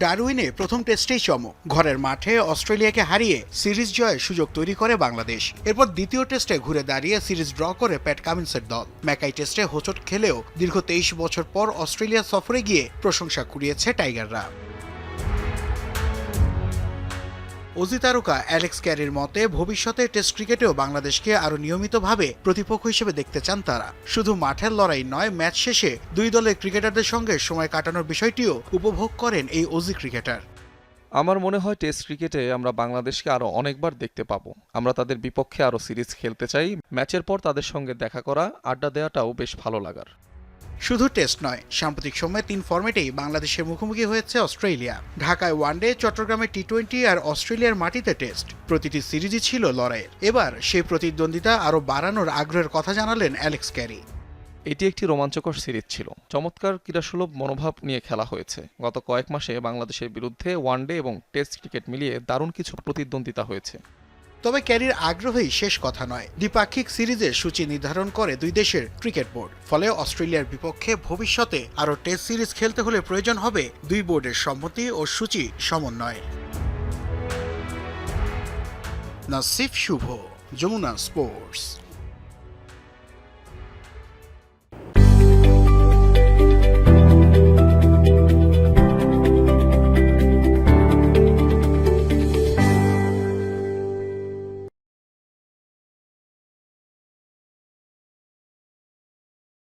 ডারউইনে প্রথম টেস্টেই চমক, ঘরের মাঠে অস্ট্রেলিয়াকে হারিয়ে সিরিজ জয়ের সুযোগ তৈরি করে বাংলাদেশ। এরপর দ্বিতীয় টেস্টে ঘুরে দাঁড়িয়ে সিরিজ ড্র করে প্যাট কামিন্সের দল। ম্যাকাই টেস্টে হোঁচট খেলেও দীর্ঘ 23 বছর পর অস্ট্রেলিয়া সফরে গিয়ে প্রশংসা কুড়িয়েছে টাইগাররা। অজি তারকা অ্যালেক্স ক্যারির মতে ভবিষ্যতে টেস্ট ক্রিকেটেও বাংলাদেশকে আরও নিয়মিতভাবে প্রতিপক্ষ হিসেবে দেখতে চান তারা। শুধু মাঠের লড়াই নয়, ম্যাচ শেষে দুই দলের ক্রিকেটারদের সঙ্গে সময় কাটানোর বিষয়টিও উপভোগ করেন এই অজি ক্রিকেটার। আমার মনে হয় টেস্ট ক্রিকেটে আমরা বাংলাদেশকে আরও অনেকবার দেখতে পাবো। আমরা তাদের বিপক্ষে আরও সিরিজ খেলতে চাই। ম্যাচের পর তাদের সঙ্গে দেখা করা, আড্ডা দেওয়াটাও বেশ ভালো লাগার। শুধু টেস্ট নয়, সাম্প্রতিক সময়ে 3 ফরম্যাটেই বাংলাদেশের মুখোমুখি হয়েছে অস্ট্রেলিয়া। ঢাকায় ওয়ানডে, চট্টগ্রামে টি-20 আর অস্ট্রেলিয়ার মাটিতে টেস্ট। প্রতিটি সিরিজই ছিল লড়াইয়ের। এবার সেই প্রতিদ্বন্দ্বিতা আরও বাড়ানোর আগ্রহের কথা জানালেন অ্যালেক্স ক্যারি। এটি একটি রোমাঞ্চকর সিরিজ ছিল। চমৎকার ক্রীড়াসুলভ মনোভাব নিয়ে খেলা হয়েছে। গত কয়েক মাসে বাংলাদেশের বিরুদ্ধে ওয়ানডে এবং টেস্ট ক্রিকেট মিলিয়ে দারুণ কিছু প্রতিদ্বন্দ্বিতা হয়েছে। তবে ক্যারির আগ্রহেই শেষ কথা নয়। দ্বিপাক্ষিক সিরিজের সূচি নির্ধারণ করে দুই দেশের ক্রিকেট বোর্ড। ফলে অস্ট্রেলিয়ার বিপক্ষে ভবিষ্যতে আরও টেস্ট সিরিজ খেলতে হলে প্রয়োজন হবে দুই বোর্ডের সম্মতি ও সূচি সমন্বয়। নাসিফ শুভ, যমুনা স্পোর্টস।